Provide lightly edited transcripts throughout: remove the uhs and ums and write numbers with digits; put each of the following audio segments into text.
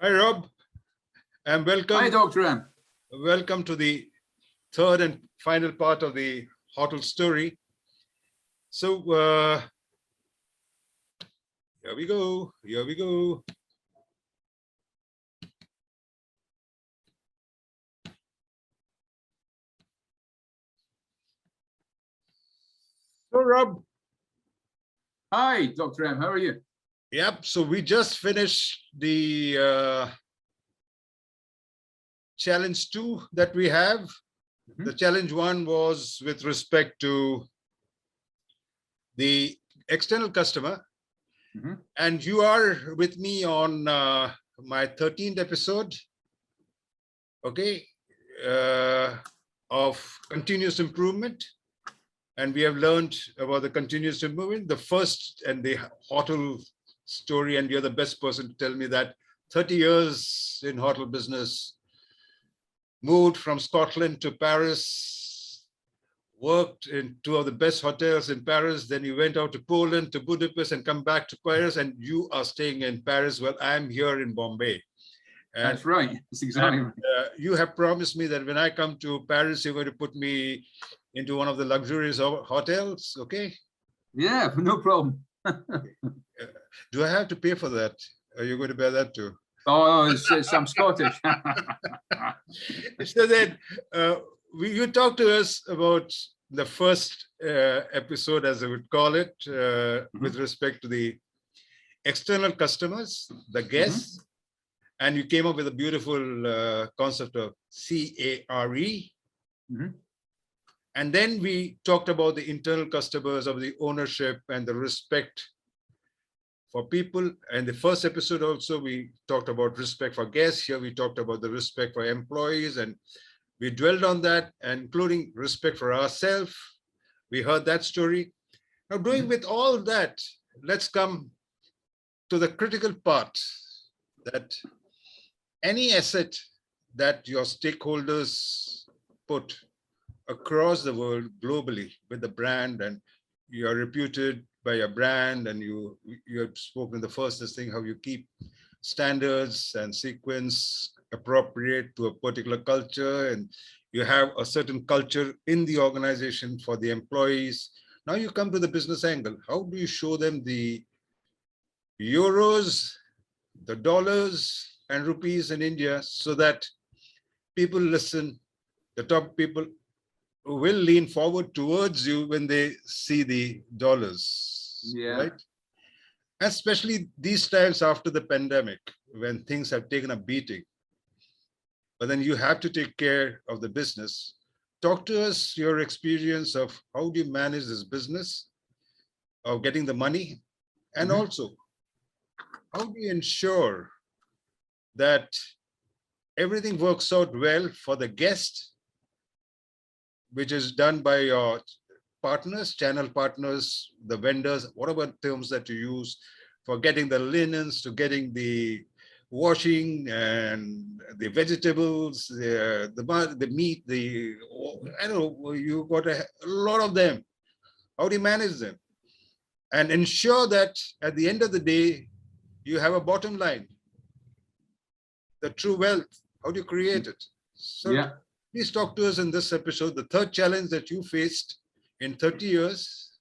Hi, Rob, and welcome. Hi, Dr. M. Welcome to the third and final part of the hotel story. So here we go. Here we go. So, Rob. Hi, Dr. M. How are you? Yep. So we just finished the challenge 2 that we have. Mm-hmm. The challenge 1 was with respect to the external customer. Mm-hmm. And you are with me on my 13th episode, okay, of continuous improvement. And we have learned about the continuous improvement, the first and the hotel story. And you're the best person to tell me that 30 years in hotel business, moved from Scotland to Paris, worked in 2 of the best hotels in Paris. Then you went out to Poland, to Budapest, and come back to Paris. And you are staying in Paris. Well, I'm here in Bombay. And, that's right. That's exactly right. You have promised me that when I come to Paris, you're going to put me into one of the luxurious hotels. Okay? Yeah, no problem. Do I have to pay for that? Are you going to bear that too? Oh, it's I'm Scottish. So then you talked to us about the first episode, as I would call it, with respect to the external customers, the guests, and you came up with a beautiful concept of CARE. And then we talked about the internal customers, of the ownership and the respect for people. And the first episode also, we talked about respect for guests. Here we talked about the respect for employees, and we dwelled on that, including respect for ourselves. We heard that story. Now, doing with all that, let's come to the critical part, that any asset that your stakeholders put across the world globally with the brand, and you are reputed by your brand, and you have spoken the first thing, how you keep standards and sequence appropriate to a particular culture, and you have a certain culture in the organization for the employees. Now you come to the business angle. How do you show them the euros, the dollars and rupees in India, so that people listen, the top people will lean forward towards you when they see the dollars, right? Especially these times after the pandemic, when things have taken a beating. But then you have to take care of the business. Talk to us your experience of how do you manage this business of getting the money, and also how do you ensure that everything works out well for the guest, which is done by your partners, channel partners, the vendors, whatever terms that you use, for getting the linens, to getting the washing and the vegetables, the meat, I don't know, you got a lot of them. How do you manage them? And ensure that at the end of the day, you have a bottom line, the true wealth. How do you create it? So please talk to us in this episode, the third challenge that you faced in 30 years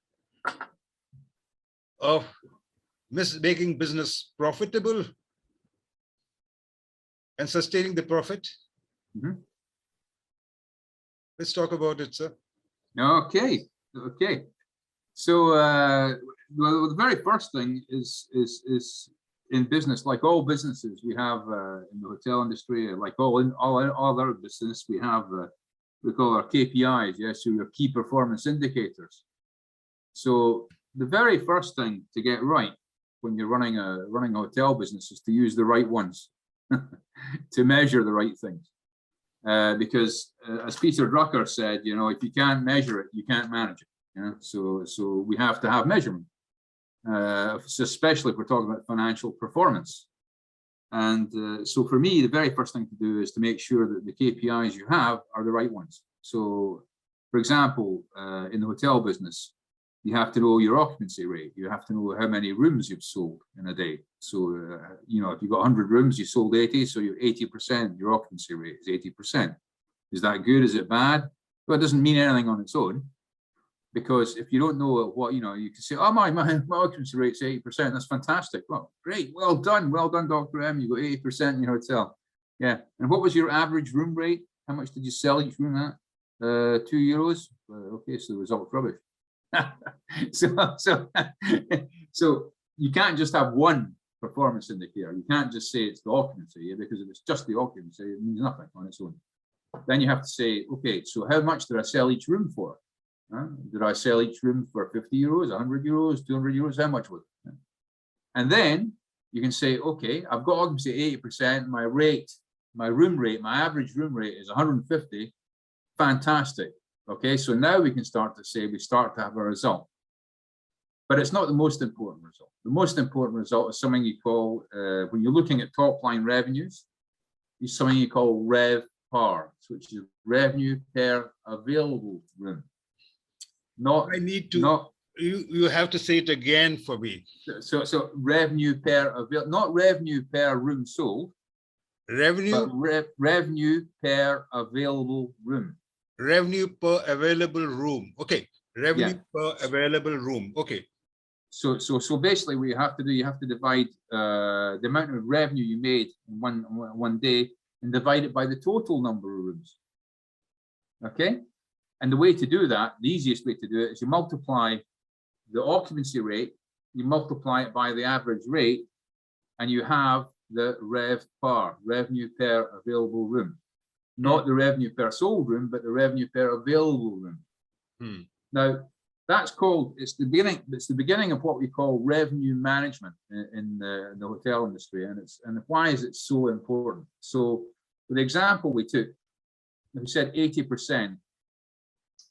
of making business profitable and sustaining the profit. Let's talk about it, sir. Okay. So well, the very first thing is in business, like all businesses, we have in the hotel industry, like all other business, we have we call our KPIs, so your key performance indicators. So the very first thing to get right when you're running a hotel business is to use the right ones, to measure the right things. Because as Peter Drucker said, if you can't measure it, you can't manage it. So we have to have measurement. So especially if we're talking about financial performance. And so for me, the very first thing to do is to make sure that the KPIs you have are the right ones. So, for example, in the hotel business, You have to know your occupancy rate. You have to know how many rooms you've sold in a day. So, you know, if you've got 100 rooms, you sold 80, so you're 80%, your occupancy rate is 80%. Is that good? Is it bad? Well, it doesn't mean anything on its own, because if you don't know what, you know, you can say, oh, my occupancy rate's 80%. That's fantastic. Well, great. Well done, Dr. M. You got 80% in your hotel. Yeah. And what was your average room rate? How much did you sell each room at? €2. Okay, so the result's rubbish. So you can't just have one performance indicator. You can't just say it's the occupancy, because if it's just the occupancy, it means nothing on its own. Then you have to say, okay, so how much did I sell each room for? Did I sell each room for €50, €100, €200? How much was it? And then you can say, okay, I've got occupancy 80%. My rate, my room rate, my average room rate is 150. Fantastic. Okay, so now we can start to say we start to have a result. But it's not the most important result. The most important result is something you call, when you're looking at top line revenues, is something you call RevPAR, which is revenue per available room. Not, I need to, not, you have to say it again for me. So revenue per, not revenue per room sold. Revenue? But revenue per available room. Revenue per available room. Okay. Revenue per available room. Okay. So basically what you have to do, you have to divide the amount of revenue you made in one day and divide it by the total number of rooms. Okay. And the way to do that, the easiest way to do it is you multiply the occupancy rate, you multiply it by the average rate, and you have the RevPAR, revenue per available room. Not the revenue per sold room, but the revenue per available room. Now, that's called, it's the beginning of what we call revenue management in the hotel industry. And why is it so important? So for the example we took, we said 80%,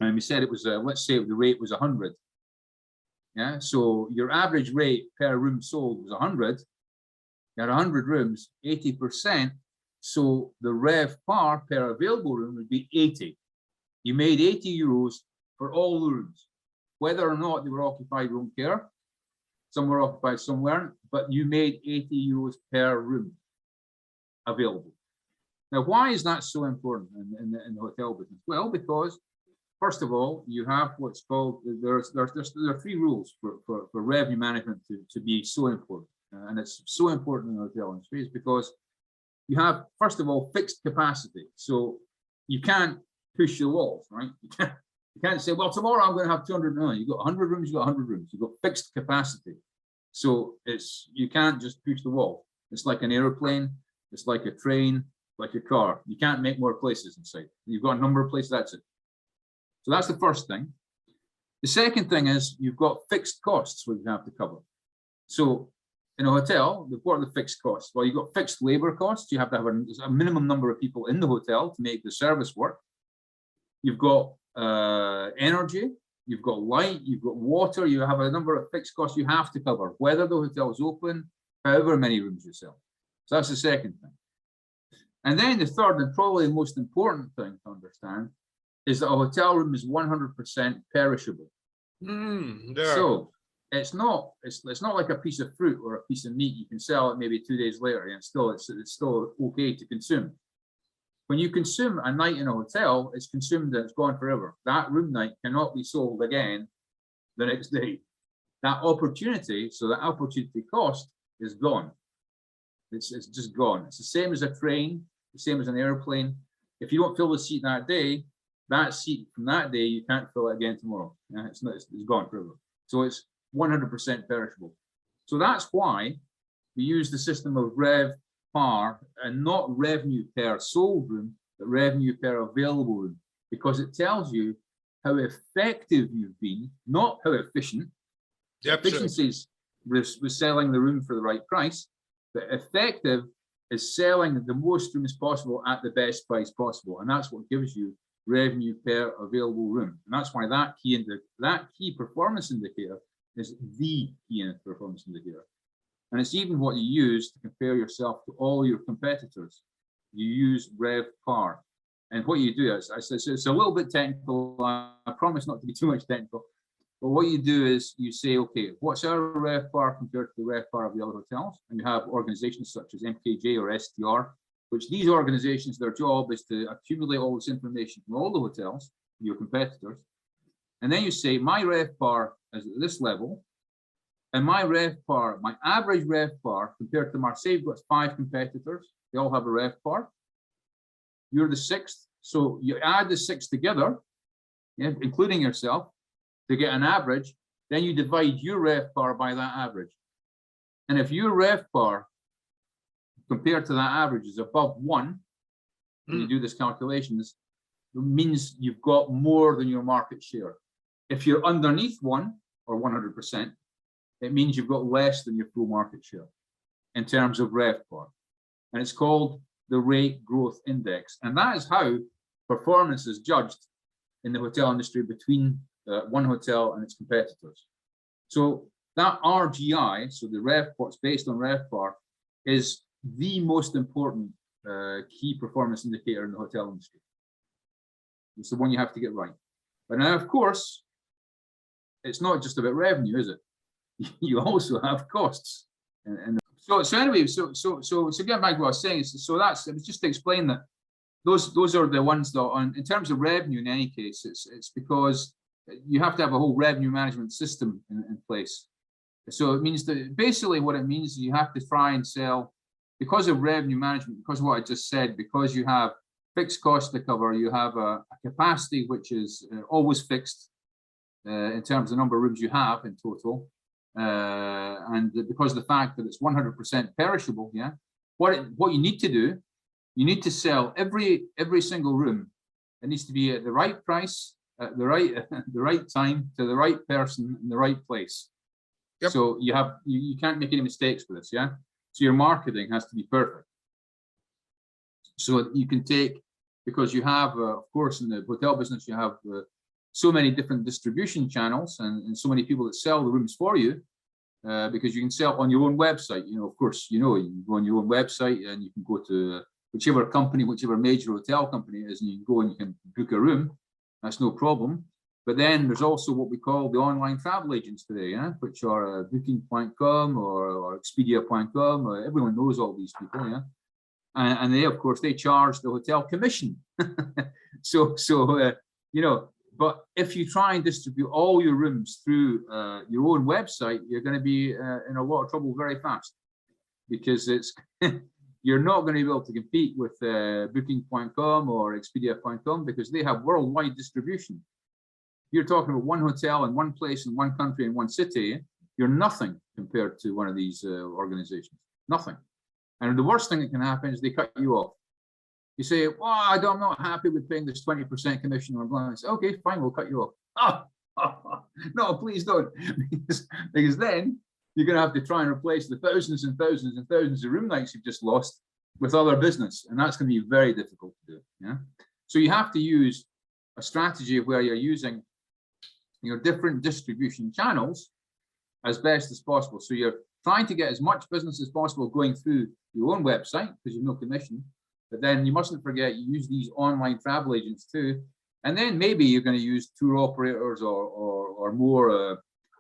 and we said it was, let's say the rate was 100. Yeah, so your average rate per room sold was 100. You had 100 rooms, 80%. So the RevPAR per available room would be 80. You made €80 for all the rooms. Whether or not they were occupied, you don't care. Some were occupied, some weren't, but you made €80 per room available. Now, why is that so important in the hotel business? Well, because first of all, you have what's called, there are 3 rules for revenue management to be so important. And it's so important in the hotel industry is because you have, first of all, fixed capacity. So you can't push the walls, right? You can't say, well, tomorrow I'm going to have 200. No, you've got 100 rooms, you've got 100 rooms. You've got fixed capacity. So you can't just push the wall. It's like an airplane. It's like a train, like a car. You can't make more places inside. You've got a number of places, that's it. So that's the first thing. The second thing is you've got fixed costs which you have to cover. So in a hotel, what are the fixed costs? Well, you've got fixed labor costs. You have to have a minimum number of people in the hotel to make the service work. You've got energy, you've got light, you've got water. You have a number of fixed costs you have to cover, whether the hotel is open, however many rooms you sell. So that's the second thing. And then the third and probably the most important thing to understand is that a hotel room is 100% perishable. So it's not like a piece of fruit or a piece of meat. You can sell it maybe 2 days later and it's still okay to consume. When you consume a night in a hotel, it's consumed and it's gone forever. That room night cannot be sold again the next day. That opportunity, so that opportunity cost is gone. It's just gone. It's the same as a train, the same as an airplane. If you don't fill the seat that day, that seat from that day, you can't fill it again tomorrow. Yeah, it's gone forever. So it's 100% perishable. So that's why we use the system of RevPAR and not revenue per sold room, but revenue per available room, because it tells you how effective you've been, not how efficient. Efficiencies was selling the room for the right price, but effective is selling the most rooms possible at the best price possible. And that's what gives you revenue per available room. And that's why that key performance indicator is the key performance indicator. And it's even what you use to compare yourself to all your competitors. You use RevPAR. And what you do is, it's a little bit technical. I promise not to be too much technical. But what you do is you say, okay, what's our RevPAR compared to the RevPAR of the other hotels? And you have organizations such as MKJ or STR, which these organizations, their job is to accumulate all this information from all the hotels, your competitors. And then you say, my RevPAR is at this level, and my RevPAR, my average RevPAR compared to Marseille, we've got 5 competitors. They all have a RevPAR. You're the 6th. So you add the 6 together, yeah, including yourself, to get an average. Then you divide your RevPAR by that average. And if your RevPAR compared to that average is above 1, when you do this calculations, it means you've got more than your market share. If you're underneath 1 or 100%, it means you've got less than your full market share in terms of RevPAR. And it's called the Rate Growth Index. And that is how performance is judged in the hotel industry between one hotel and its competitors. So that RGI, so the RevPAR, based on RevPAR, is the most important key performance indicator in the hotel industry. It's the one you have to get right. But now, of course, it's not just about revenue, is it? You also have costs. And so anyway, so getting back to what I was saying, so that's, it was just to explain that those are the ones that on, in terms of revenue, in any case, it's because you have to have a whole revenue management system in place. So it means that basically what it means is you have to try and sell, because of revenue management, because of what I just said, because you have fixed costs to cover, you have a capacity which is always fixed in terms of the number of rooms you have in total. And because of the fact that it's 100% perishable, yeah, what you need to do, you need to sell every single room. It needs to be at the right price, at the right time, to the right person in the right place. Yep. So you can't make any mistakes with this, yeah. So your marketing has to be perfect. So you can take, because you have, of course, in the hotel business, you have so many different distribution channels and so many people that sell the rooms for you, because you can sell on your own website. You know, of course, you can go on your own website and you can go to whichever company, whichever major hotel company it is, and you can go and you can book a room. That's no problem. But then there's also what we call the online travel agents today, yeah, which are booking.com or expedia.com. Everyone knows all these people, yeah. And they, of course, they charge the hotel commission. So but if you try and distribute all your rooms through your own website, you're going to be in a lot of trouble very fast, because it's you're not going to be able to compete with booking.com or expedia.com, because they have worldwide distribution. You're talking about one hotel in one place, in one country, in one city. You're nothing compared to one of these organizations. Nothing. And the worst thing that can happen is they cut you off. You say, well, I'm not happy with paying this 20% commission on blah. I say, okay, fine, we'll cut you off. No, please don't. because then you're going to have to try and replace the thousands and thousands and thousands of room nights you've just lost with other business. And that's going to be very difficult to do. Yeah. So you have to use a strategy where you're using your different distribution channels as best as possible. So you're trying to get as much business as possible going through your own website, because you've no commission. But then you mustn't forget you use these online travel agents too. And then maybe you're going to use tour operators or more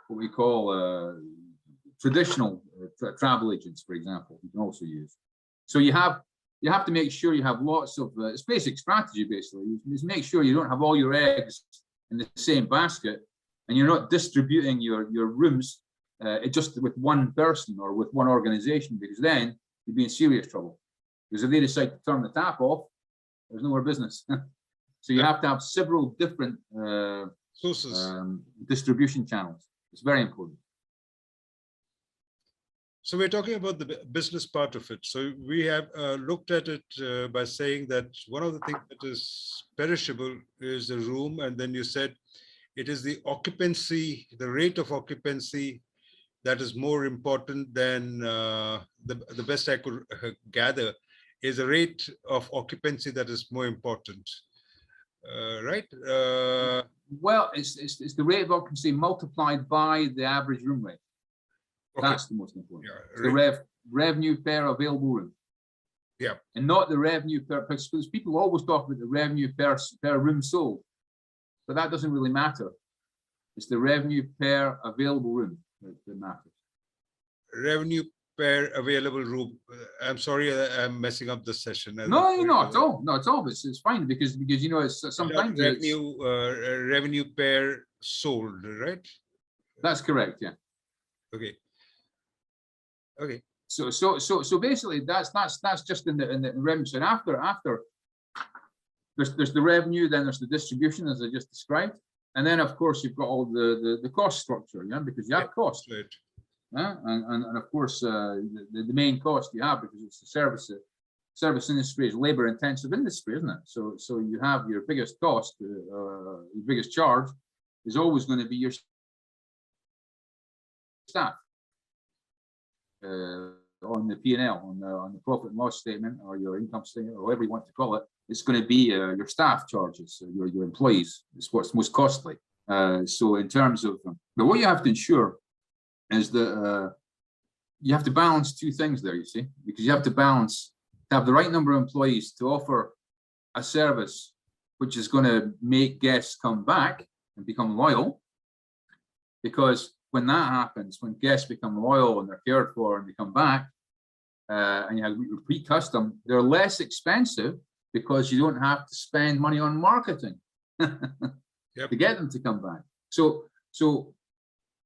what we call traditional travel agents, for example, you can also use. So you have to make sure you have lots of, it's basic strategy basically, is make sure you don't have all your eggs in the same basket, and you're not distributing your rooms just with one person or with one organization, because then you'd be in serious trouble. Because if they decide to turn the tap off, there's no more business. So you have to have several different sources, distribution channels. It's very important. So we're talking about the business part of it. So we have looked at it by saying that one of the things that is perishable is the room. And then you said it is the occupancy, the rate of occupancy, that is more important than the best I could gather is the rate of occupancy that is more important, right? Well, it's the rate of occupancy multiplied by the average room rate. Okay. That's the most important. Yeah, the revenue per available room. Yeah. And not the revenue per, because people always talk about the revenue per room sold, but that doesn't really matter. It's the revenue per available room that matters. Revenue per available room. I'm sorry, I'm messing up the session. No, not at all. Not at all. It's fine because you know it's sometimes revenue per sold, right? That's correct. Yeah. Okay. Okay. So basically that's just in the revenue side. After there's the revenue, then there's the distribution as I just described, and then of course you've got all the cost structure, yeah, because you have costs. Right. And of course the main cost you have, because it's the service industry is labor intensive industry, isn't it? So you have your biggest cost, your biggest charge is always going to be your staff. On the P&L, on the profit and loss statement, or your income statement, or whatever you want to call it, it's going to be your staff charges, your employees. It's what's most costly. So in terms of, but what you have to ensure is that you have to balance two things there, you see, because you have to balance to have the right number of employees to offer a service which is going to make guests come back and become loyal. Because when that happens, when guests become loyal and they're cared for and they come back, and you have repeat custom, they're less expensive because you don't have to spend money on marketing to get them to come back. So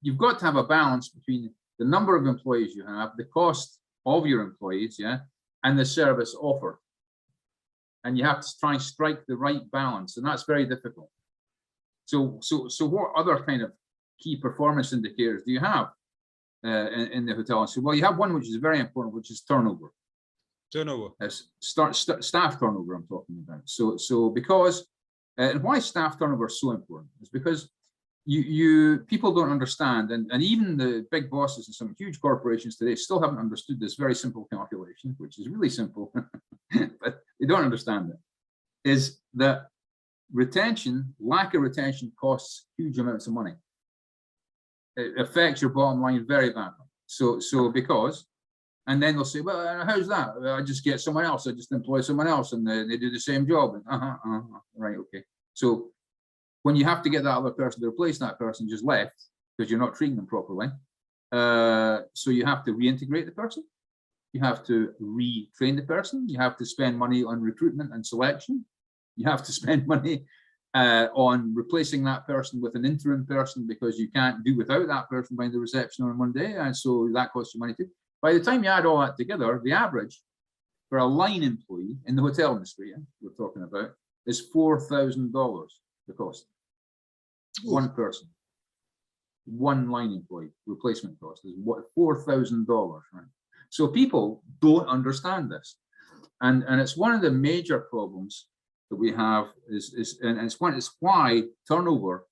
you've got to have a balance between the number of employees you have, the cost of your employees, yeah, and the service offered. And you have to try and strike the right balance, and that's very difficult. So what other kind of key performance indicators do you have in the hotel industry? Well, you have one which is very important, which is turnover. Turnover. Staff turnover I'm talking about. So because, and why staff turnover is so important is because people don't understand, and even the big bosses in some huge corporations today still haven't understood this very simple calculation, which is really simple, but they don't understand it, is that lack of retention costs huge amounts of money. It affects your bottom line very badly. So because, and then they'll say, well, how's that? I just get someone else. I just employ someone else, and they do the same job. And right, okay. So when you have to get that other person to replace that person just left because you're not treating them properly, so you have to reintegrate the person. You have to retrain the person. You have to spend money on recruitment and selection. You have to spend money on replacing that person with an interim person because you can't do without that person behind the reception on one day, and so that costs you money too. By the time you add all that together, the average for a line employee in the hotel industry, we're talking about, is $4,000. The cost. One person, one line employee replacement cost is what, $4,000, right? So people don't understand this, and it's one of the major problems that we have and it's why turnover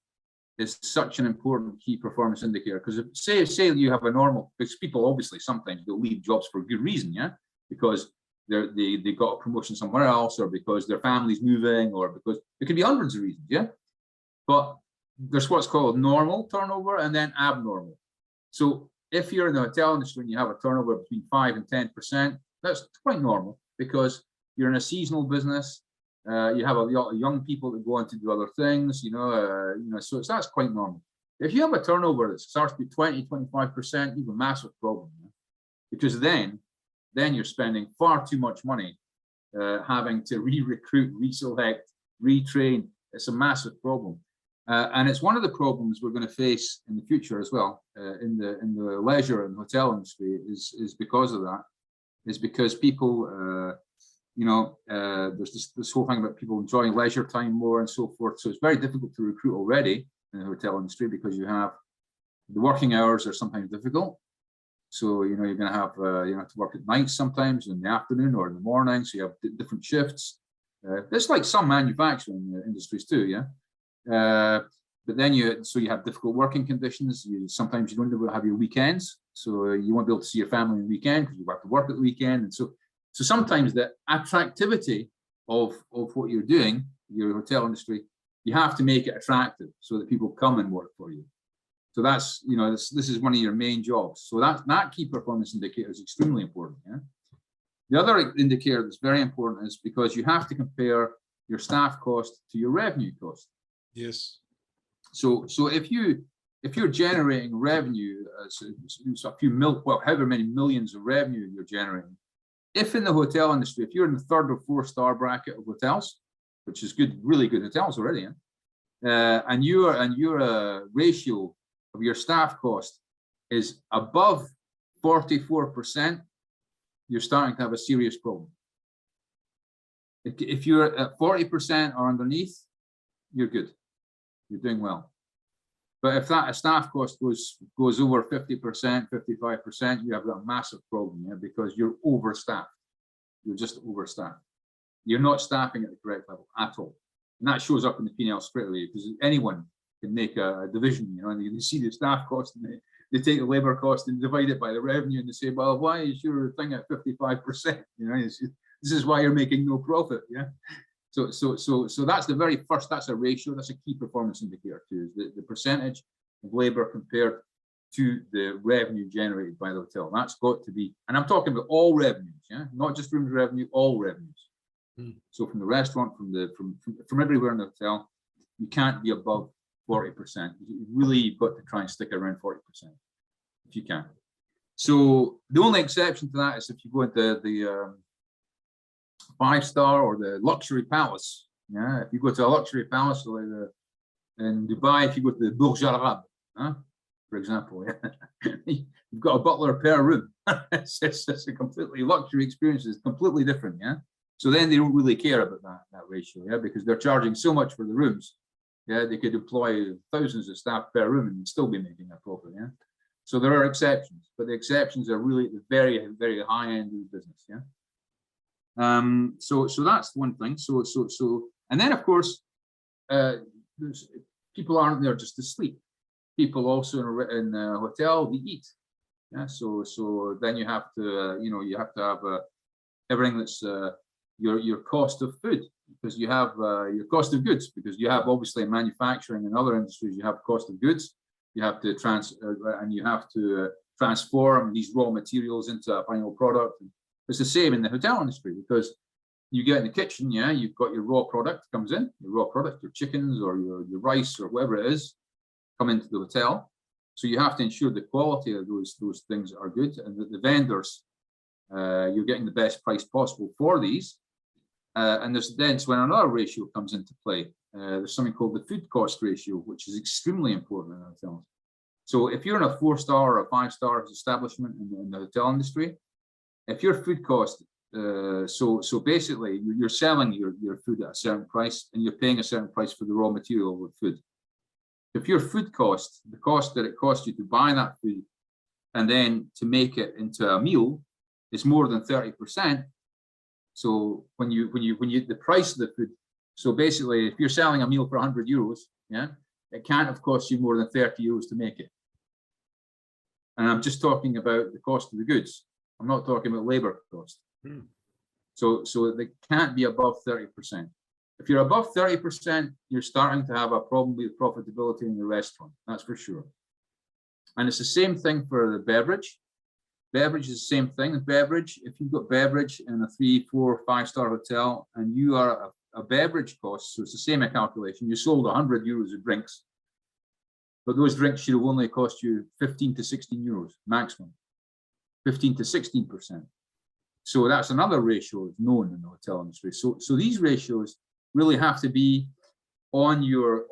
is such an important key performance indicator. Because if say you have a normal, because people obviously sometimes they'll leave jobs for a good reason, yeah, because they got a promotion somewhere else, or because their family's moving, or because it could be hundreds of reasons, yeah. But there's what's called normal turnover and then abnormal. So if you're in the hotel industry and you have a turnover between 5 and 10%, that's quite normal because you're in a seasonal business. You have a lot of young people that go on to do other things, so that's quite normal. If you have a turnover that starts to be 20, 25%, you have a massive problem, because then you're spending far too much money having to re-recruit, reselect, retrain. It's a massive problem. And it's one of the problems we're going to face in the future as well, in the leisure and hotel industry is because of that, is because people, there's this whole thing about people enjoying leisure time more and so forth. So it's very difficult to recruit already in the hotel industry because you have the working hours are sometimes difficult. So, you're going to have, you have to work at night sometimes, in the afternoon or in the morning. So you have different shifts. It's like some manufacturing industries too, yeah. But then you have difficult working conditions. Sometimes you don't have your weekends, so you won't be able to see your family on the weekend because you have to work at the weekend. And so sometimes the attractivity of what you're doing, your hotel industry, you have to make it attractive so that people come and work for you. So that's, this is one of your main jobs. So that key performance indicator is extremely important. Yeah. The other indicator that's very important is because you have to compare your staff cost to your revenue cost. Yes. So if you're generating revenue, so a few however many millions of revenue you're generating, if in the hotel industry, if you're in the 3rd or 4-star bracket of hotels, which is good, really good hotels already, and your ratio of your staff cost is above 44%, you're starting to have a serious problem. If you're at 40% or underneath, you're good. You're doing well. But if that staff cost goes over 50%, 55%, you have got a massive problem, because you're overstaffed. You're just overstaffed. You're not staffing at the correct level at all. And that shows up in the P&L straight away, because anyone can make a division, and you can see the staff cost, and they take the labor cost and divide it by the revenue, and they say, well, why is your thing at 55%? This is why you're making no profit. So that's the very first, that's a ratio, that's a key performance indicator too, is the percentage of labor compared to the revenue generated by the hotel. That's got to be, and I'm talking about all revenues, not just rooms revenue, all revenues. So from the restaurant, from everywhere in the hotel, you can't be above 40%. You really got to try and stick around 40% if you can. So the only exception to that is if you go into the 5-star or the luxury palace. If you go to a luxury palace like in Dubai, if you go to the Burj Al Arab, for example, you've got a butler per room. It's a completely luxury experience. It's completely different. So then they don't really care about that ratio, because they're charging so much for the rooms. They could employ thousands of staff per room and still be making a profit. So there are exceptions, but the exceptions are really at the very, very high end of the business. So that's one thing. And then of course, people aren't there just to sleep. People also in a hotel, they eat. So then you have to, you have to have everything that's your cost of food, because you have your cost of goods, because you have obviously in manufacturing and other industries, you have cost of goods. You have to transform these raw materials into a final product. It's the same in the hotel industry, because you get in the kitchen, you've got your raw product comes in, your raw product, your chickens or your rice or whatever it is, come into the hotel. So you have to ensure the quality of those things are good, and that the vendors, you're getting the best price possible for these. And that's when another ratio comes into play. There's something called the food cost ratio, which is extremely important in hotels. So if you're in a 4-star or a 5-star establishment in the hotel industry, if your food cost, so basically you're selling your food at a certain price and you're paying a certain price for the raw material of food. If your food cost, the cost that it costs you to buy that food and then to make it into a meal is more than 30%. So when the price of the food, so basically if you're selling a meal for 100 euros, it can't have cost you more than 30 euros to make it. And I'm just talking about the cost of the goods. I'm not talking about labor cost. So they can't be above 30%. If you're above 30%, you're starting to have a problem with profitability in the restaurant. That's for sure. And it's the same thing for the beverage. Beverage is the same thing. Beverage, if you've got beverage in a 3, 4, 5-star hotel and you are a beverage cost, so it's the same calculation. You sold 100 euros of drinks, but those drinks should have only cost you 15 to 16 euros maximum, 15 to 16%. So that's another ratio known in the hotel industry. So these ratios really have to be on your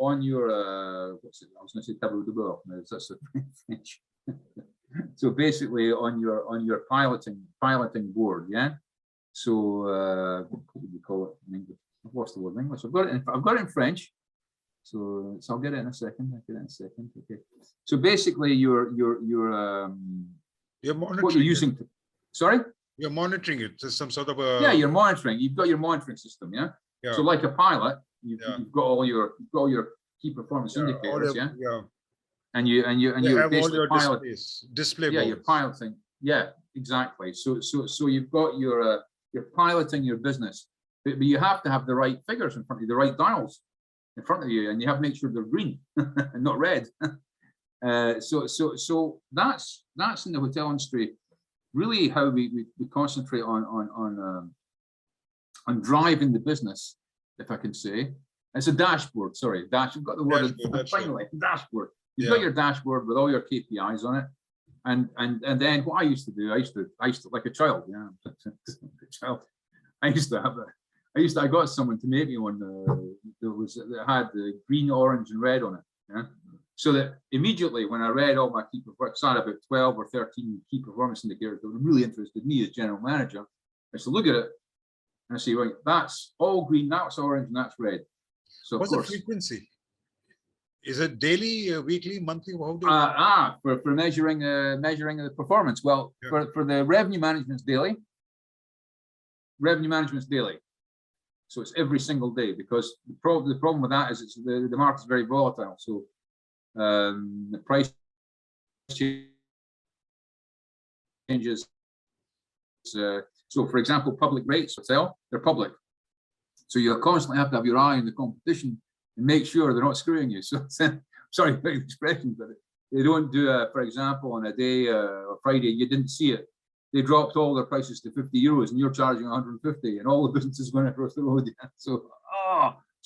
what's it? I was going to say tableau de bord. No, that's the French. So basically on your piloting board, So what would you call it in English? I've lost the word in English. I've got it in French. So I'll get it in a second. Okay. So basically you're monitoring what you're using. Sorry? You're monitoring it. There's some sort of a you're monitoring. You've got your monitoring system, So like a pilot, you've got all your key performance indicators, and you're basically piloting display. You're piloting. Yeah, exactly. So you've got you're piloting your business, but you have to have the right figures in front of you, the right dials in front of you, and you have to make sure they're green and not red. So that's in the hotel industry. Really, how we concentrate on driving the business, if I can say, It's a dashboard, sorry, I've got the word finally, dashboard. You've got your dashboard with all your KPIs on it. And then what I used to do, I used to like a child, I got someone to make me one that had the green, orange, and red on it. Yeah. So that immediately when I read all my key performance, I had about 12 or 13 key performance indicators that really interested me as general manager. I used to look at it and I say, right, that's all green, that's orange, and that's red. So what's the frequency? Is it daily, weekly, monthly? For measuring the performance. Well, for the revenue management's daily. Revenue management's daily. So it's every single day, because the problem with that is the market's very volatile. So the price changes. So for example, public rates they're public. So you constantly have to have your eye on the competition and make sure they're not screwing you. So sorry for the expression, but they don't do for example, on a day or Friday, you didn't see it. They dropped all their prices to 50 euros and you're charging 150 and all the businesses going across the road. Yeah? So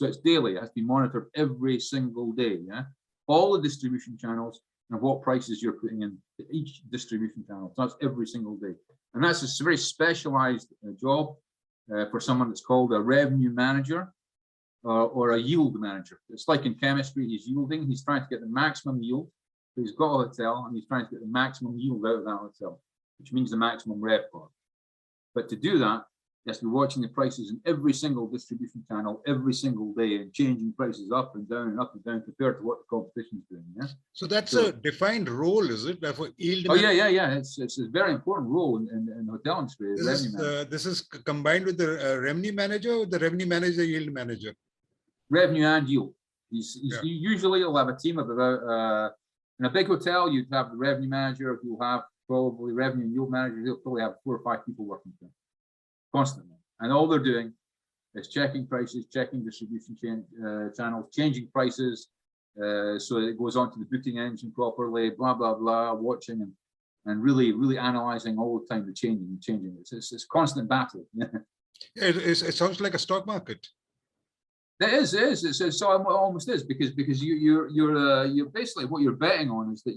it's daily. It has to be monitored every single day. Yeah, all the distribution channels and what prices you're putting in each distribution channel. So that's every single day. And that's a very specialized job for someone that's called a revenue manager or a yield manager. It's like in chemistry, he's yielding. He's trying to get the maximum yield. So he's got a hotel and he's trying to get the maximum yield out of that hotel, which means the maximum RevPAR. But to do that, he has to be watching the prices in every single distribution channel every single day and changing prices up and down compared to what the competition is doing. Yeah. So that's a defined role, is it? For yield yeah. It's a very important role in hotel industry. This is combined with the revenue manager, or the revenue manager, yield manager? Revenue and yield. Usually you'll have a team of about in a big hotel, you'd have the revenue manager, who'll have probably revenue and yield manager. They'll probably have 4 or 5 people working for them constantly, and all they're doing is checking prices, checking distribution channels, changing prices, so it goes onto the booking engine properly, blah blah blah, watching and really analyzing all the time, the changing. It's constant battle. It sounds like a stock market. It is. It almost is, because you're basically, what you're betting on is that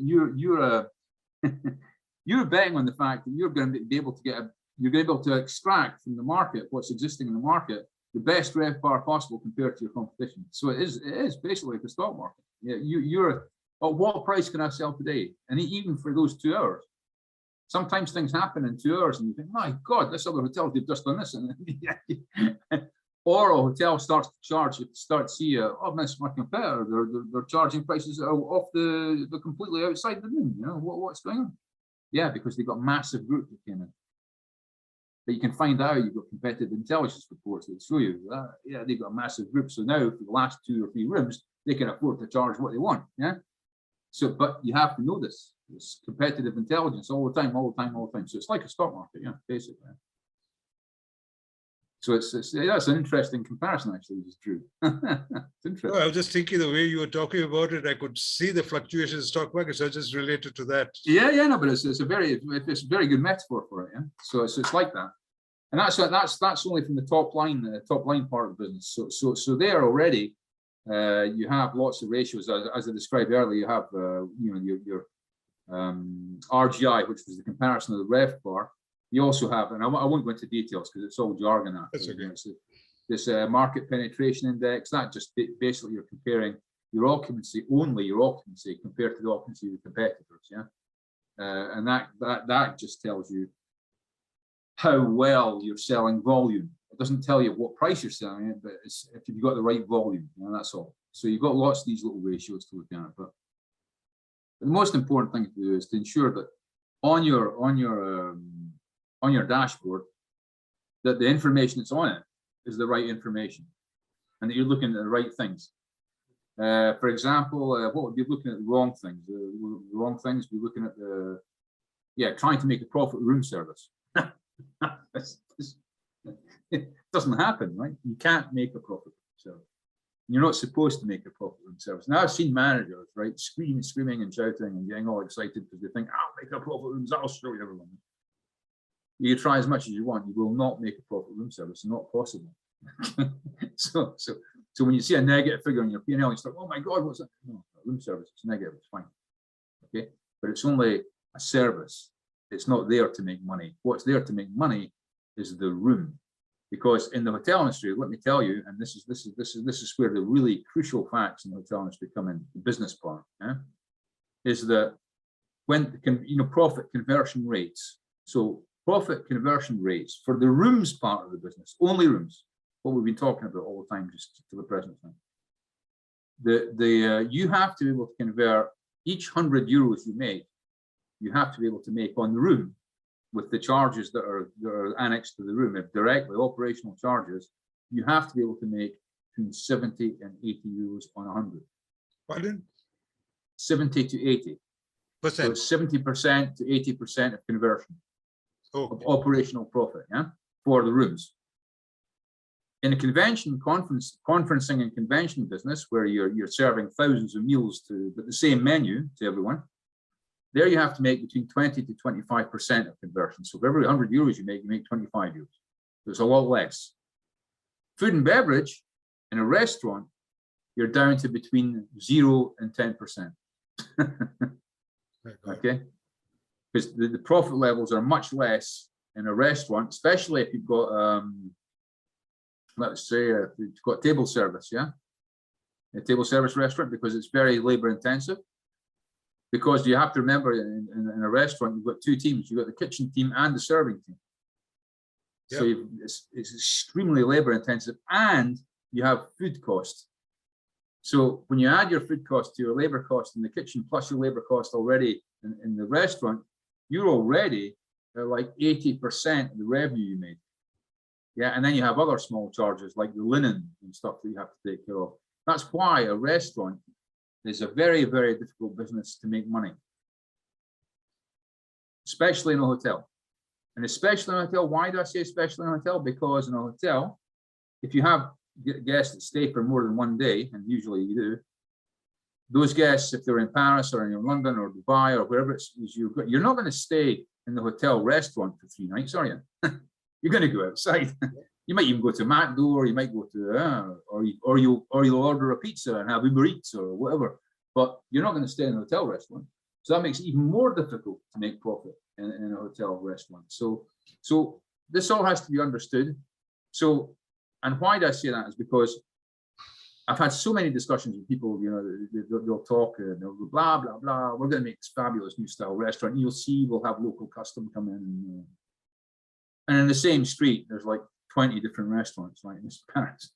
you're betting on the fact that you're going to be able to extract from the market what's existing in the market the best RevPAR possible compared to your competition. So it is basically the stock market. Yeah, you're at what price can I sell today? And even for those 2 hours, sometimes things happen in 2 hours, and you think, my God, this other hotel, they've just done this, or a hotel starts to charge. You start to see, that's my competitor. They're charging prices off they're completely outside the moon. You know what's going on? Yeah, because they've got massive group that came in. But you can find out, you've got competitive intelligence reports that show you that, yeah, they've got a massive group. So now for the last 2 or 3 rooms, they can afford to charge what they want. Yeah. So, but you have to know this. It's competitive intelligence all the time. So it's like a stock market, yeah, basically. So that's an interesting comparison, actually, it's true. It's interesting. I was just thinking the way you were talking about it, I could see the fluctuations in the stock market, so just related to that. Yeah, no, but it's a very good metaphor for it. Yeah, so it's like that, and that's only from the top line part of the business. So there already, you have lots of ratios, as I described earlier. You have your RGI, which was the comparison of the RevPAR. You also have, and I won't go into details because it's all jargon. That's okay. This market penetration index, that just basically you're comparing your occupancy compared to the occupancy of the competitors. Yeah, and that just tells you how well you're selling volume. It doesn't tell you what price you're selling it, but it's if you've got the right volume. That's all. So you've got lots of these little ratios to look at. But the most important thing to do is to ensure that on your dashboard, that the information that's on it is the right information, and that you're looking at the right things. For example, what would be looking at the wrong things? The wrong things, be looking at trying to make a profit room service. It doesn't happen, right? You can't make a profit room service. You're not supposed to make a profit room service. Now I've seen managers, right, screaming and shouting and getting all excited because they think, I'll make a profit room service, I'll show you everyone. You can try as much as you want, you will not make a profit room service. It's not possible. So So when you see a negative figure on your P&L, you start, oh my God, what's that? No, room service, it's negative, it's fine. Okay, but it's only a service. It's not there to make money. What's there to make money is the room. Because in the hotel industry, let me tell you, and this is where the really crucial facts in the hotel industry come in, the business part, is that when profit conversion rates. So profit conversion rates for the rooms part of the business, only rooms, what we've been talking about all the time, just to the present time. You have to be able to convert each €100 you make, you have to be able to make on the room with the charges that are annexed to the room, if directly operational charges, you have to be able to make between 70 and 80 euros on 100. Pardon? 70 to 80. So 70% to 80% of conversion of operational profit, for the rooms. In a conferencing and convention business where you're serving thousands of meals but the same menu to everyone, there you have to make between 20 to 25% of conversion. So for every €100 you make 25 euros. So it's a lot less. Food and beverage in a restaurant, you're down to between 0 and 10%. Okay, because the profit levels are much less in a restaurant, especially if you've got let's say you've got table service, a table service restaurant, because it's very labor intensive. Because you have to remember, in a restaurant, you've got two teams. You've got the kitchen team and the serving team. Yep. So it's extremely labor intensive, and you have food cost. So when you add your food cost to your labor cost in the kitchen, plus your labor cost already in the restaurant, you're already like 80% of the revenue you made. Yeah, and then you have other small charges like the linen and stuff that you have to take care of. That's why a restaurant is a very, very difficult business to make money, especially in a hotel. And especially in a hotel, why do I say especially in a hotel? Because in a hotel, if you have guests that stay for more than one day, and usually you do, those guests, if they're in Paris or in London or Dubai or wherever it is you're not going to stay in the hotel restaurant for 3 nights, are you? You're going to go outside. You might even go to McDo, or you might go to, or you'll order a pizza and have Uber Eats or whatever. But you're not going to stay in a hotel restaurant, so that makes it even more difficult to make profit in a hotel restaurant. So this all has to be understood. So, and why do I say that is because I've had so many discussions with people. They'll talk and they'll go blah blah blah. We're going to make this fabulous new style restaurant. You'll see, we'll have local custom come in, and in the same street, there's like 20 different restaurants, right, in Paris.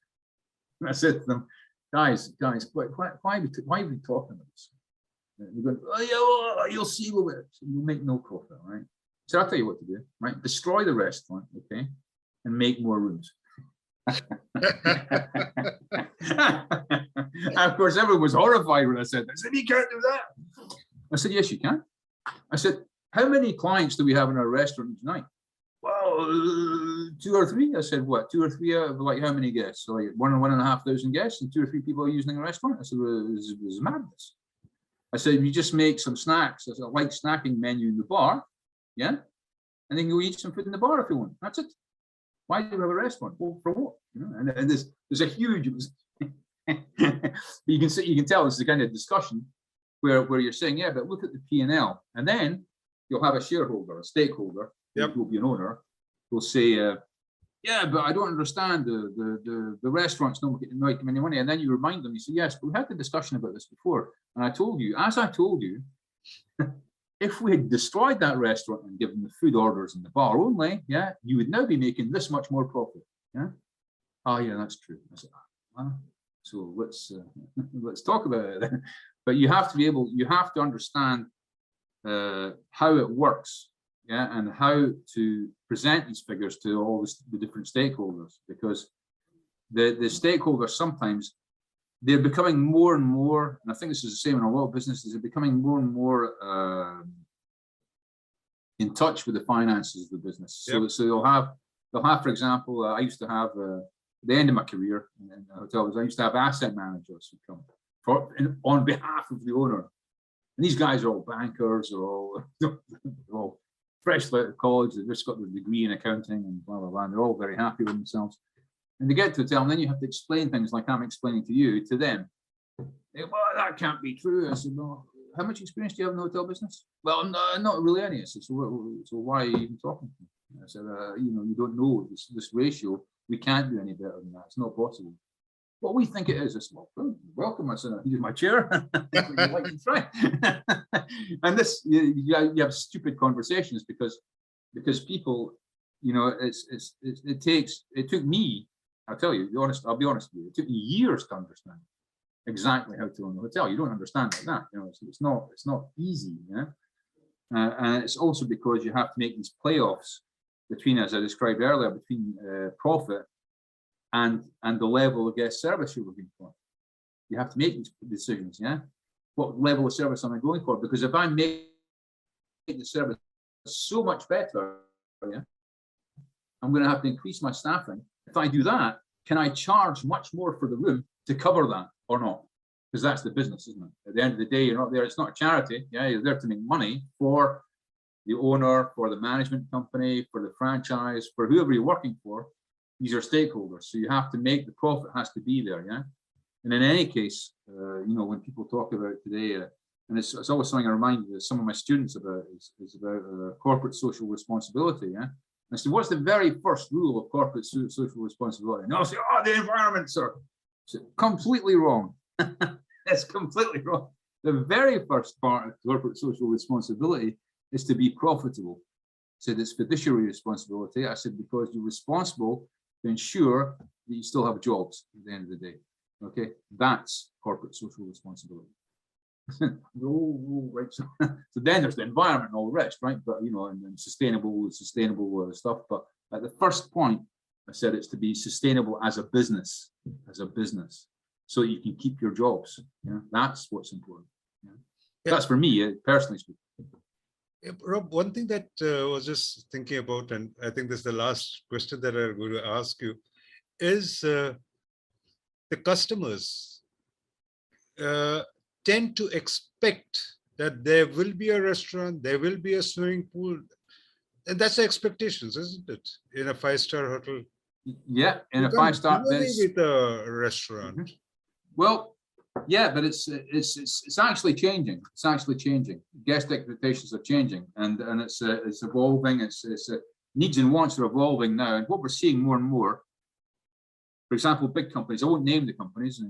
And I said to them, guys, why are we talking about this? And they're going, oh yeah, you'll see, you'll make no profit, right? So I'll tell you what to do, right? Destroy the restaurant, okay, and make more rooms. And of course, everyone was horrified when I said, you can't do that. I said, yes, you can. I said, how many clients do we have in our restaurant each night? Well, 2 or 3. I said, what, 2 or 3 out of like how many guests? So like 1,500 guests, and 2 or 3 people are using a restaurant. I said, well, this is madness. I said, if you just make some snacks, I said, like snacking menu in the bar, and then go eat some food in the bar if you want. That's it. Why do you have a restaurant? Well, for what? And there's a huge. you can tell this is the kind of discussion where you're saying, yeah, but look at the P&L, and then you'll have a shareholder, a stakeholder. Yep. Will be an owner, will say, yeah, but I don't understand, the restaurants don't make any money. And then you remind them, you say, yes, but we had the discussion about this before. And I told you, if we had destroyed that restaurant and given the food orders in the bar only, you would now be making this much more profit. Oh yeah, that's true. I said, so let's talk about it then. But you have to understand how it works. And how to present these figures to all the different stakeholders, because the stakeholders sometimes they're becoming more and more, and I think this is the same in a lot of businesses, they're becoming more and more in touch with the finances of the business. Yep. So they'll have, for example, I used to have at the end of my career in hotels, I used to have asset managers who come on behalf of the owner, and these guys are all bankers, or all fresh out of college, they've just got their degree in accounting and blah, blah, blah, and they're all very happy with themselves. And they get to the hotel, and then you have to explain things like I'm explaining to you, to them. They, well, that can't be true. I said, well, how much experience do you have in the hotel business? Well, no, not really any. I said, so why are you even talking to me? I said, you know, you don't know this ratio. We can't do any better than that. It's not possible. What we think it is. I said, well, welcome. I said, here's my chair. You'd like to try. And this, you have stupid conversations because people, you know, it took me, I'll tell you, I'll be honest with you, it took me years to understand exactly how to own a hotel. You don't understand like that, you know, it's not easy, yeah. And it's also because you have to make these playoffs between, as I described earlier, between profit and the level of guest service you're looking for. You have to make these decisions, yeah. What level of service am I going for? Because if I make the service so much better, yeah, I'm going to have to increase my staffing. If I do that, can I charge much more for the room to cover that or not? Because that's the business, isn't it? At the end of the day, you're not there. It's not a charity. Yeah, you're there to make money for the owner, for the management company, for the franchise, for whoever you're working for. These are stakeholders. So you have to make the profit has to be there. Yeah. And in any case, you know, when people talk about today, and it's always something I remind some of my students about is about corporate social responsibility. Yeah. I said, what's the very first rule of corporate social responsibility? And they'll say, oh, the environment, sir. I said, completely wrong. That's completely wrong. The very first part of corporate social responsibility is to be profitable. I said, it's fiduciary responsibility. I said, because you're responsible to ensure that you still have jobs at the end of the day. Okay, that's corporate social responsibility. Right. So then there's the environment and all the rest, right? But you know, and sustainable stuff. But at the first point, I said it's to be sustainable as a business, so you can keep your jobs. Yeah, that's what's important. Yeah? Yeah. That's for me, personally speaking. Yeah, Rob, one thing that I was just thinking about, and I think this is the last question that I'm going to ask you, is the customers tend to expect that there will be a restaurant, there will be a swimming pool, and that's the expectations, isn't it? In a 5-star hotel. Yeah, in a 5-star with a restaurant. Mm-hmm. Well, yeah, but it's actually changing. It's actually changing. Guest expectations are changing, and it's evolving. It's needs and wants are evolving now, and what we're seeing more and more. For example, big companies. I won't name the companies.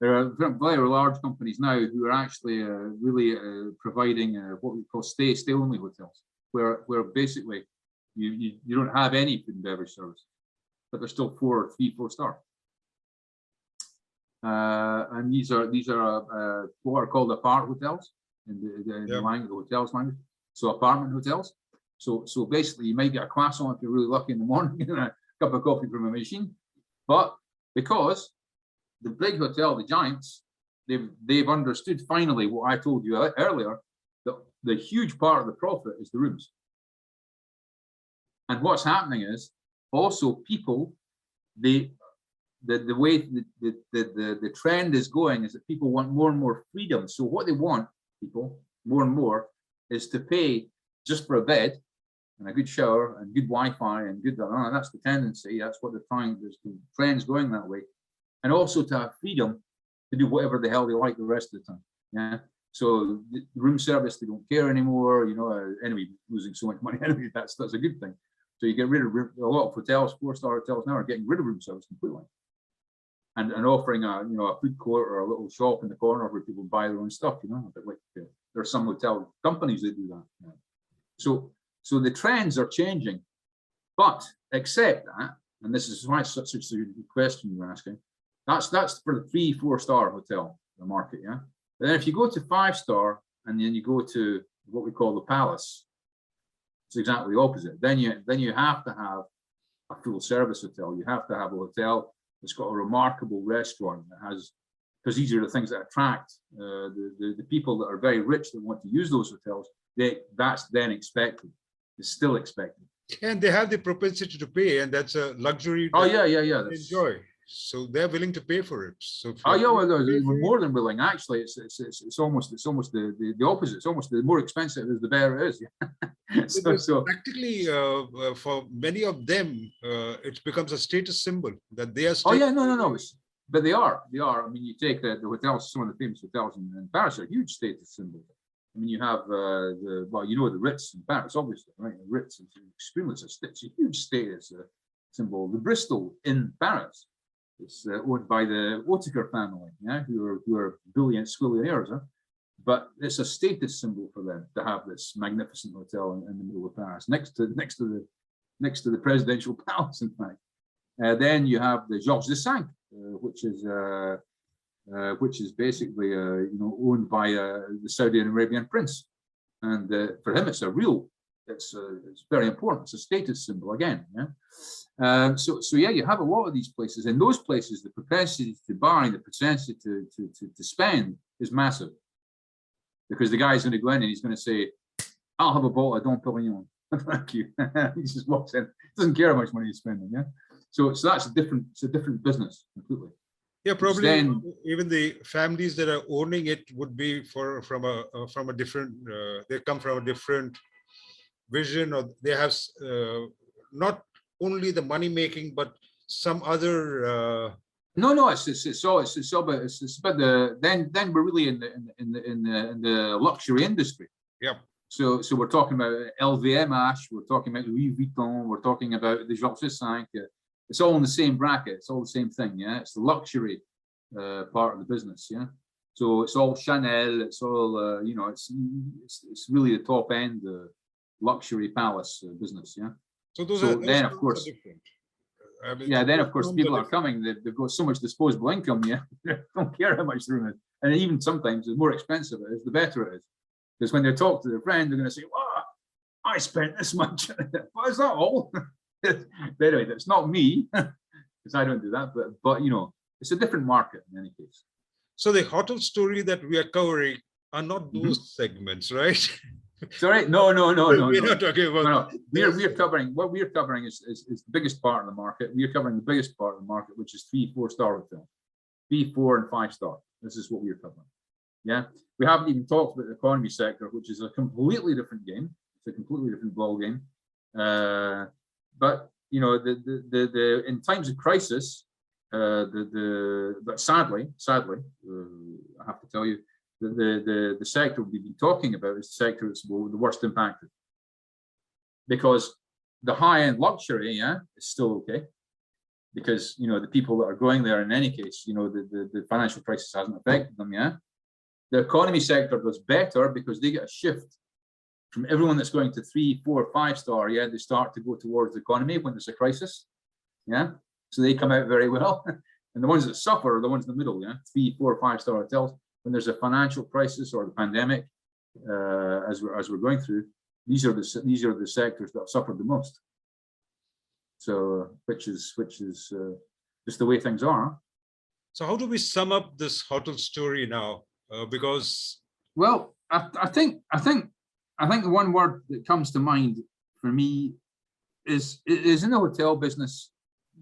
There are very large companies now who are actually really providing what we call stay-only hotels, where basically you don't have any food and beverage service, but they're still 3-4 star. And these are what are called apart hotels in the language, the hotels language. So apartment hotels. So basically, you might get a croissant if you're really lucky in the morning, and a cup of coffee from a machine. But because the big hotel, the giants, they've understood finally what I told you earlier, that the huge part of the profit is the rooms. And what's happening is also people, the way the trend is going is that people want more and more freedom. So what they want, people, more and more, is to pay just for a bed and a good shower and good Wi-Fi and good, that's the tendency. That's what they're trying. There's the trend's going that way. And also to have freedom to do whatever the hell they like the rest of the time. Yeah. So the room service, they don't care anymore. You know, anyway, losing so much money anyway, that's a good thing. So you get rid of a lot of hotels, 4-star hotels now are getting rid of room service completely, and offering a food court or a little shop in the corner where people buy their own stuff. You know, a bit like there are some hotel companies that do that. Yeah. So the trends are changing, but except that, and this is why it's such a good question you're asking. That's for the 3-4 star hotel, the market, yeah. But then if you go to 5-star and then you go to what we call the palace, it's exactly the opposite. Then you have to have a full service hotel. You have to have a hotel that's got a remarkable restaurant that has, because these are the things that attract the people that are very rich that want to use those hotels. That's then expected. It's still expected. And they have the propensity to pay, and that's a luxury. Oh yeah. Enjoy. So they're willing to pay for it. So Oh yeah, well, we're more than willing. Actually, it's almost the opposite. It's almost the more expensive it is, the better it is. So practically, for many of them, it becomes a status symbol that they are. Oh yeah, no. But they are. I mean, you take the hotels. Some of the famous hotels in Paris are huge status symbols. I mean, you have the Ritz in Paris, obviously, right? The Ritz is extremely, it's a huge status symbol. The Bristol in Paris. It's owned by the Etoile family, yeah, who are brilliant squillionaires, huh? But it's a status symbol for them to have this magnificent hotel in the middle of Paris, next to the presidential palace, in fact. Then you have the Georges V, which is basically owned by the Saudi Arabian prince, and for him it's very important. It's a status symbol again, yeah. So yeah, you have a lot of these places. In those places, the propensity to buy, the propensity to spend is massive, because the guy's going to go in and he's going to say, "I'll have a bottle of Dom Perignon." Thank you. He just walks in, doesn't care how much money he's spending. Yeah. So that's a different business completely. Yeah, probably then, even the families that are owning it would be from a different. They come from a different vision, or they have not only the money making, but some other. No, it's but then we're really in the luxury industry. Yeah. So we're talking about LVMH, we're talking about Louis Vuitton, we're talking about the Georges V. It's all in the same bracket. It's all the same thing. Yeah, it's the luxury part of the business. Yeah. So it's all Chanel. It's all it's really the top end luxury palace business. Yeah. So then of course different. I mean, yeah, then of course people are coming. They've got so much disposable income. Yeah, they don't care how much room it is, and even sometimes the more expensive it is, the better it is. Because when they talk to their friend, they're going to say, "Wow, I spent this much." But is that all? But anyway, that's not me, because I don't do that. But it's a different market in any case. So the hotel story that we are covering are not those segments, right? Sorry, no. We're not talking about. No. We're covering what we're covering is the biggest part of the market. We're covering the biggest part of the market, which is 3-4 star hotels, 3, 4, and 5 star. This is what we're covering. Yeah, we haven't even talked about the economy sector, which is a completely different game. It's a completely different ball game. But the in times of crisis, but sadly, I have to tell you, the sector we've been talking about is the sector that's the worst impacted, because the high-end luxury, yeah, is still okay, because the people that are going there in any case, the financial crisis hasn't affected them. Yeah, the economy sector does better because they get a shift from everyone that's going to 3, 4, 5 star. Yeah, they start to go towards the economy when there's a crisis. Yeah, so they come out very well, and the ones that suffer are the ones in the middle. Yeah, 3, 4, 5 star hotels. When there's a financial crisis or the pandemic, as we're going through, these are the sectors that have suffered the most. So, which is just the way things are. So, how do we sum up this hotel story now? Because I think the one word that comes to mind for me is in the hotel business,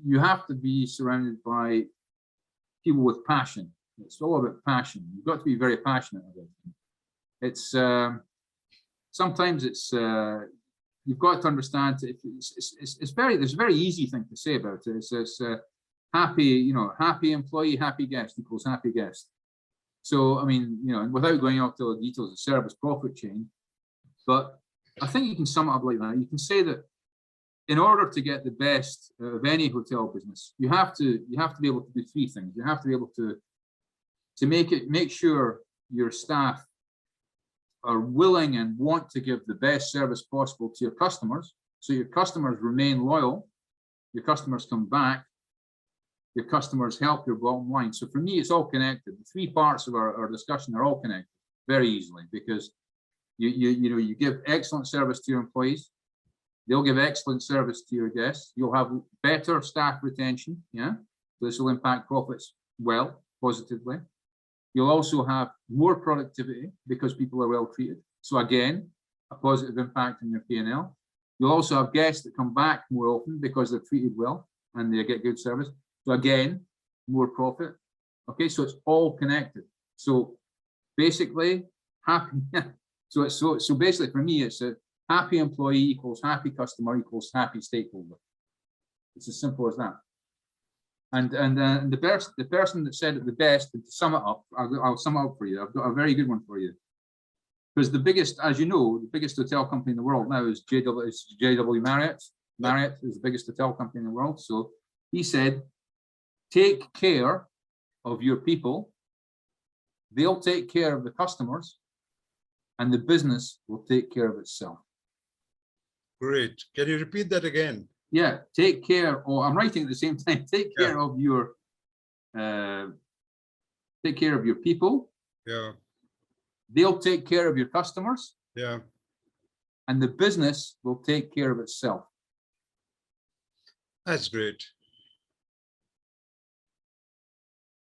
you have to be surrounded by people with passion. It's all about passion. You've got to be very passionate about it. It's sometimes it's you've got to understand it's there's a very easy thing to say about it. It's happy employee, happy guest equals happy guest. So I mean, without going into the details of service profit chain, but I think you can sum it up like that. You can say that in order to get the best of any hotel business, you have to be able to do 3 things. You have to be able to make sure your staff are willing and want to give the best service possible to your customers, so your customers remain loyal, your customers come back, your customers help your bottom line. So for me, it's all connected. The 3 parts of our discussion are all connected very easily, because you give excellent service to your employees, they'll give excellent service to your guests, you'll have better staff retention. Yeah, so this will impact profits positively. You'll also have more productivity because people are well treated. So again, a positive impact on your P&L. You'll also have guests that come back more often because they're treated well and they get good service. So again, more profit. Okay, so it's all connected. So basically, happy. So basically, for me, it's a happy employee equals happy customer equals happy stakeholder. It's as simple as that. And the person that said it the best, and to sum it up, I'll sum it up for you. I've got a very good one for you. Because the biggest, as you know, the biggest hotel company in the world now is JW Marriott. Marriott is the biggest hotel company in the world. So he said, take care of your people. They'll take care of the customers, and the business will take care of itself. Great. Can you repeat that again? Yeah, take care. Or I'm writing at the same time. Take care of your. Take care of your people. Yeah. They'll take care of your customers. Yeah. And the business will take care of itself. That's great.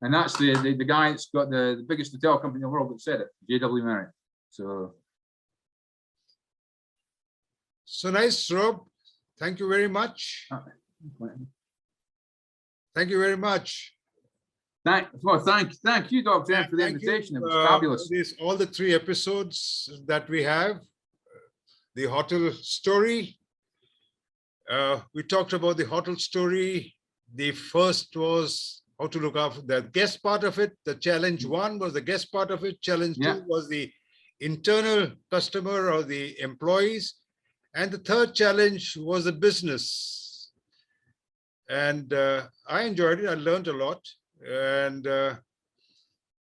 And that's the guy that's got the biggest hotel company in the world that said it, JW Marriott. So nice, Rob. Thank you very much. Thank you very much. Thank you, Dr. M, for the invitation. It was fabulous. All the 3 episodes that we have, the hotel story. We talked about the hotel story. The first was how to look after the guest part of it. The challenge 1 was the guest part of it. Challenge 2 was the internal customer or the employees. And the third challenge was the business. And I enjoyed it. I learned a lot. And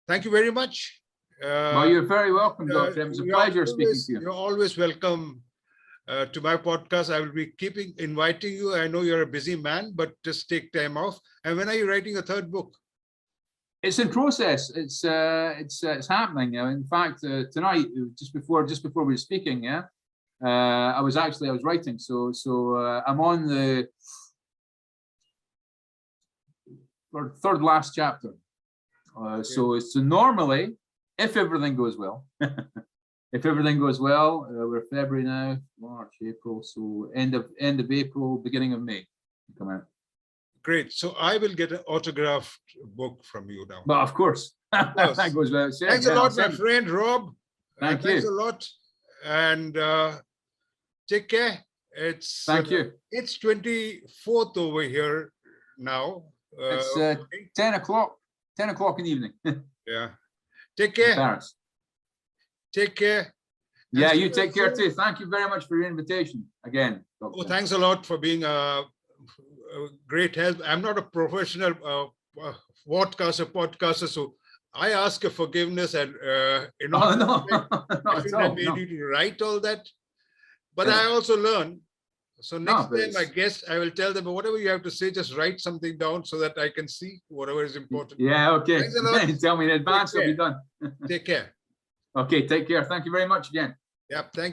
thank you very much. Well, you're very welcome, Dr. M. It's a pleasure speaking to you. You're always welcome to my podcast. I will be inviting you. I know you're a busy man, but just take time off. And when are you writing a 3rd book? It's in process. It's happening. In fact, tonight, just before we were speaking, I was writing. So I'm on the 3rd last chapter. So normally, if everything goes well, we're February now, March, April. So end of April, beginning of May, come out. Great. So I will get an autographed book from you now. But of course, that goes without saying. Thanks a lot, my friend Rob. Thank you. Thanks a lot, and take care. Thank you. It's 24th over here now. It's 10 o'clock. 10 o'clock in the evening. Yeah. Take care. Paris. Take care. Yeah, you take care too. Thank you very much for your invitation again. Dr. Oh, thanks a lot for being a great help. I'm not a professional podcaster, so I ask a forgiveness and no, I shouldn't have made you to write all that. But I also learn. So next time I guess I will tell them whatever you have to say, just write something down so that I can see whatever is important. Yeah, okay. Tell me in advance, it'll be done. Take care. Okay, take care. Thank you very much again. Yeah, thank you.